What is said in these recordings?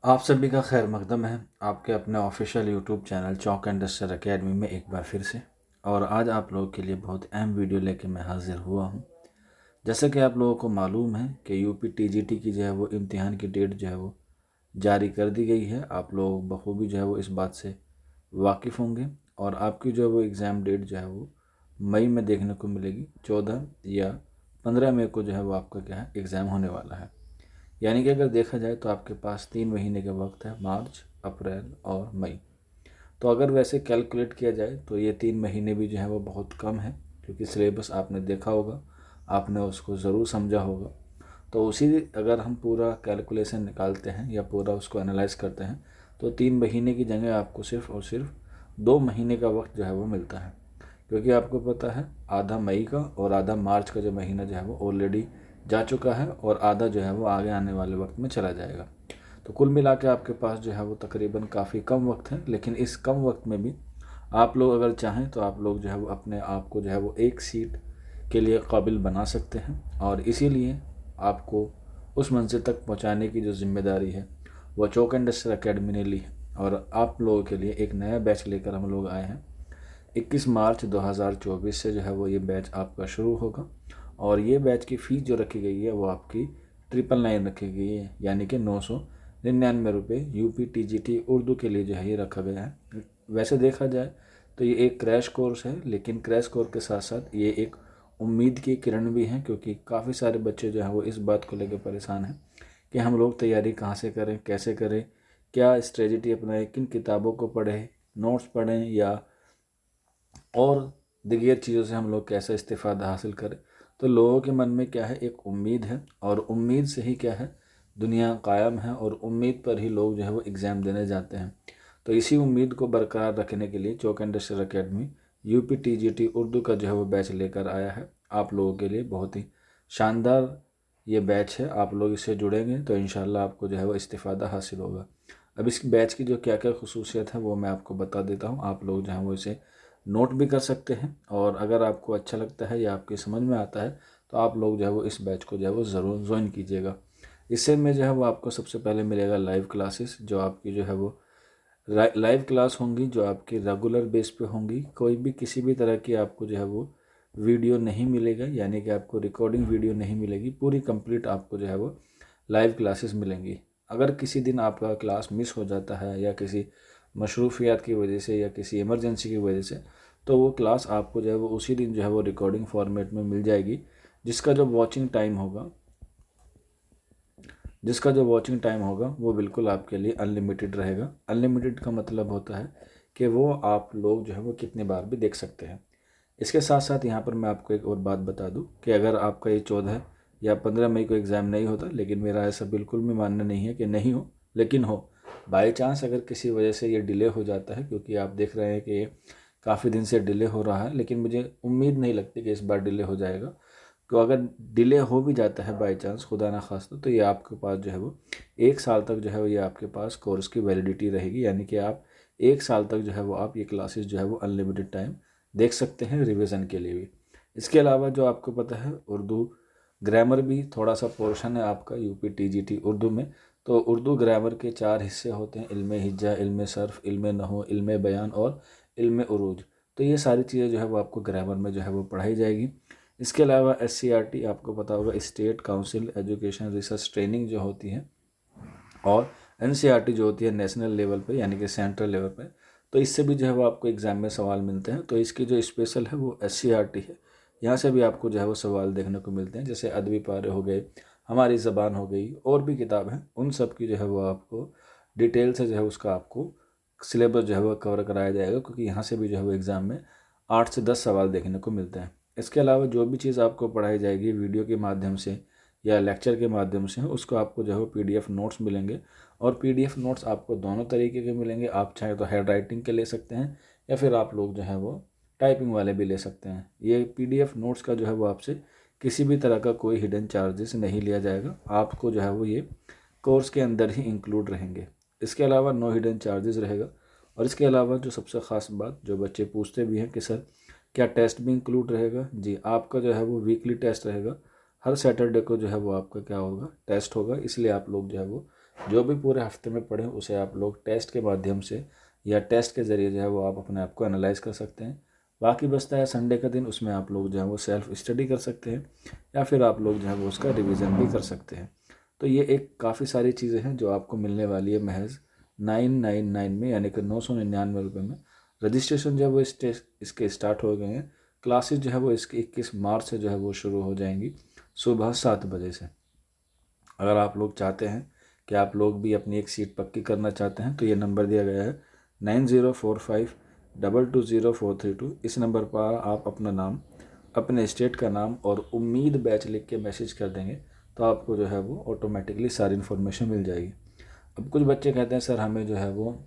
आप सभी का खैर मकदम है आपके अपने official YouTube channel Chowk and duster academy में एक बार फिर से। और आज आप लोगों के लिए बहुत अहम वीडियो लेके मैं हाजिर हुआ हूँ। जैसे कि आप लोगों को मालूम है कि यूपी टीजीटी की जो है वो इम्तिहान की डेट जो है वो जारी कर दी गई है। आप लोग बखूबी जो है वो इस बात से वाकिफ़ होंगे। और आपकी जो है वो एग्ज़ाम डेट जो है वो मई में देखने को मिलेगी। 14 या 15 मई को जो है वो आपका क्या है एग्ज़ाम होने वाला है। यानी कि अगर देखा जाए तो आपके पास 3 महीने का वक्त है, मार्च, अप्रैल और मई। तो अगर वैसे कैलकुलेट किया जाए तो ये 3 महीने भी जो है वो बहुत कम है, क्योंकि सिलेबस आपने देखा होगा, आपने उसको ज़रूर समझा होगा। तो उसी अगर हम पूरा कैलकुलेशन निकालते हैं या पूरा उसको एनालाइज करते हैं तो 3 महीने की जगह आपको सिर्फ और सिर्फ 2 महीने का वक्त जो है वो मिलता है। क्योंकि आपको पता है आधा मई का और आधा मार्च का जो महीना जो है वो ऑलरेडी जा चुका है और आधा जो है वो आगे आने वाले वक्त में चला जाएगा। तो कुल मिला के आपके पास जो है वो तकरीबन काफ़ी कम वक्त है। लेकिन इस कम वक्त में भी आप लोग अगर चाहें तो आप लोग जो है वो अपने आप को जो है वो एक सीट के लिए काबिल बना सकते हैं। और इसीलिए आपको उस मंजिल तक पहुंचाने की जो ज़िम्मेदारी है वो चौक एंड डस्टर एकेडमी ने ली है। और आप लोगों के लिए एक नया बैच लेकर हम लोग आए हैं। 21 मार्च 2024 से जो है वो ये बैच आपका शुरू होगा। और ये बैच की फ़ीस जो रखी गई है वो आपकी 999 रखी गई है, यानी कि 999 रुपये यूपी टीजीटी उर्दू के लिए जो है ये रखा गया है। वैसे देखा जाए तो ये एक क्रैश कोर्स है, लेकिन क्रैश कोर्स के साथ साथ ये एक उम्मीद की किरण भी है, क्योंकि काफ़ी सारे बच्चे जो हैं वो इस बात को लेकर परेशान हैं कि हम लोग तैयारी कहाँ से करें, कैसे करें, क्या स्ट्रेटजी अपनाएं, किन किताबों को पढ़ें, नोट्स पढ़ें या और दिगेर चीज़ों से हम लोग कैसा इस्तेफ़ादा हासिल करें। तो लोगों के मन में क्या है, एक उम्मीद है और उम्मीद से ही क्या है दुनिया कायम है और उम्मीद पर ही लोग जो है वो एग्ज़ाम देने जाते हैं। तो इसी उम्मीद को बरकरार रखने के लिए chalk and duster academy UP TGT Urdu का जो है वो बैच लेकर आया है आप लोगों के लिए। बहुत ही शानदार ये बैच है। आप लोग इससे जुड़ेंगे तो इंशाल्लाह आपको जो है वो इस्तेफ़ादा हासिल होगा। अब इस बैच की जो क्या क्या खसूसियत है वो मैं आपको बता देता हूँ। आप लोग जो हैं वो इसे नोट भी कर सकते हैं और अगर आपको अच्छा लगता है या आपकी समझ में आता है तो आप लोग जो है वो इस बैच को जो है वो ज़रूर ज्वाइन कीजिएगा। इससे में जो है वो आपको सबसे पहले मिलेगा लाइव क्लासेस, जो आपकी जो है वो लाइव क्लास होंगी, जो आपकी रेगुलर बेस पे होंगी। कोई भी किसी भी तरह की आपको जो है वो वीडियो नहीं मिलेगा, यानी कि आपको रिकॉर्डिंग वीडियो नहीं मिलेगी। पूरी कंप्लीट आपको जो है वो लाइव क्लासेस मिलेंगी। अगर किसी दिन आपका क्लास मिस हो जाता है या किसी मशरूफियात की वजह से या किसी इमरजेंसी की वजह से, तो वो क्लास आपको जो है वो उसी दिन जो है वो रिकॉर्डिंग फॉर्मेट में मिल जाएगी। जिसका जो वॉचिंग टाइम होगा जिसका जो वॉचिंग टाइम होगा वो बिल्कुल आपके लिए अनलिमिटेड रहेगा। अनलिमिटेड का मतलब होता है कि वो आप लोग जो है वो कितने बार भी देख सकते हैं। इसके साथ साथ यहाँ पर मैं आपको एक और बात बता दूँ कि अगर आपका ये 14 या 15 मई को एग्ज़ाम नहीं होता, लेकिन मेरा ऐसा बिल्कुल भी मानना नहीं है कि नहीं हो, लेकिन हो बाई चांस अगर किसी वजह से ये डिले हो जाता है, क्योंकि आप देख रहे हैं कि ये काफ़ी दिन से डिले हो रहा है, लेकिन मुझे उम्मीद नहीं लगती कि इस बार डिले हो जाएगा। तो अगर डिले हो भी जाता है बाई चांस, खुदा ना खास्ता, तो ये आपके पास जो है वो 1 साल तक जो है वो ये आपके पास कोर्स की वैलिडिटी रहेगी। यानी कि आप 1 साल तक जो है वो आप ये क्लासेस जो है वो अनलिमिटेड टाइम देख सकते हैं रिवीजन के लिए भी। इसके अलावा जो आपको पता है उर्दू ग्रामर भी थोड़ा सा पोर्शन है आपका यूपी टीजीटी उर्दू में। तो उर्दू ग्रामर के 4 हिस्से होते हैं: इल्म हिज्जा, इल्म सर्फ, इल्म नहू, इल्म बयान और इल्म उरूज। तो ये सारी चीज़ें जो है वो आपको ग्रामर में जो है वो पढ़ाई जाएगी। इसके अलावा SCRT आपको पता होगा, state council education research training जो होती है, और NCERT जो होती है नेशनल लेवल पे यानी कि सेंट्रल लेवल पे। तो इससे भी जो है वो आपको एग्ज़ाम में सवाल मिलते हैं। तो इसकी जो स्पेशल है वो SCRT है। यहाँ से भी आपको जो है वो सवाल देखने को मिलते हैं, जैसे अदबी पारे हो गए, हमारी ज़बान हो गई, और भी किताब हैं, उन सब की जो है वो आपको डिटेल से जो है उसका आपको सिलेबस जो है वो कवर कराया जाएगा, क्योंकि यहाँ से भी जो है वो एग्ज़ाम में 8 से 10 सवाल देखने को मिलते हैं। इसके अलावा जो भी चीज़ आपको पढ़ाई जाएगी वीडियो के माध्यम से या लेक्चर के माध्यम से, उसको आपको जो है वो PDF नोट्स मिलेंगे। और PDF नोट्स आपको दोनों तरीके के मिलेंगे। आप चाहे तो हैंड राइटिंग के ले सकते हैं या फिर आप लोग जो है वो टाइपिंग वाले भी ले सकते हैं। ये PDF नोट्स का जो है वो आपसे किसी भी तरह का कोई हिडन चार्जेस नहीं लिया जाएगा। आपको जो है वो ये कोर्स के अंदर ही इंक्लूड रहेंगे। इसके अलावा नो हिडन चार्जेस रहेगा। और इसके अलावा जो सबसे ख़ास बात, जो बच्चे पूछते भी हैं कि सर क्या टेस्ट भी इंक्लूड रहेगा, जी आपका जो है वो वीकली टेस्ट रहेगा। हर सैटरडे को जो है वो आपका क्या होगा, टेस्ट होगा। इसलिए आप लोग जो है वो जो भी पूरे हफ्ते में पढ़ें उसे आप लोग टेस्ट के माध्यम से या टेस्ट के ज़रिए जो है वो आप अपने आप को एनालाइज कर सकते हैं। बाकी बचता है संडे का दिन, उसमें आप लोग जो है वो सेल्फ स्टडी कर सकते हैं या फिर आप लोग जो है वो उसका रिवीजन भी कर सकते हैं। तो ये एक काफ़ी सारी चीज़ें हैं जो आपको मिलने वाली है महज 999 में, यानी कि 999 रुपये में। रजिस्ट्रेशन जो है वो इसके स्टार्ट हो गए हैं। क्लासेस जो है वो इसके 21 मार्च से जो है वो शुरू हो जाएंगी सुबह 7 बजे से। अगर आप लोग चाहते हैं कि आप लोग भी अपनी एक सीट पक्की करना चाहते हैं तो ये नंबर दिया गया है 9045220432। इस नंबर पर आप अपना नाम, अपने स्टेट का नाम और उम्मीद बैच लिख के मैसेज कर देंगे तो आपको जो है वो ऑटोमेटिकली सारी इन्फॉर्मेशन मिल जाएगी। अब कुछ बच्चे कहते हैं सर हमें जो है वो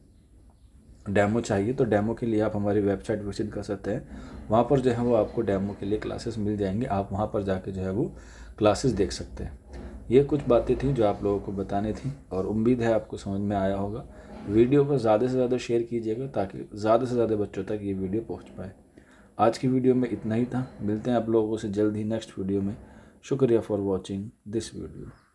डेमो चाहिए, तो डेमो के लिए आप हमारी वेबसाइट विजिट कर सकते हैं। वहाँ पर जो है वो आपको डेमो के लिए क्लासेस मिल जाएंगे, आप वहाँ पर जाके जो है वो क्लासेस देख सकते हैं। ये कुछ बातें थी जो आप लोगों को बतानी थी और उम्मीद है आपको समझ में आया होगा। वीडियो को ज़्यादा से ज़्यादा शेयर कीजिएगा ताकि ज़्यादा से ज़्यादा बच्चों तक ये वीडियो पहुँच पाए। आज की वीडियो में इतना ही था, मिलते हैं आप लोगों से जल्द ही नेक्स्ट वीडियो में। शुक्रिया फॉर वॉचिंग दिस वीडियो।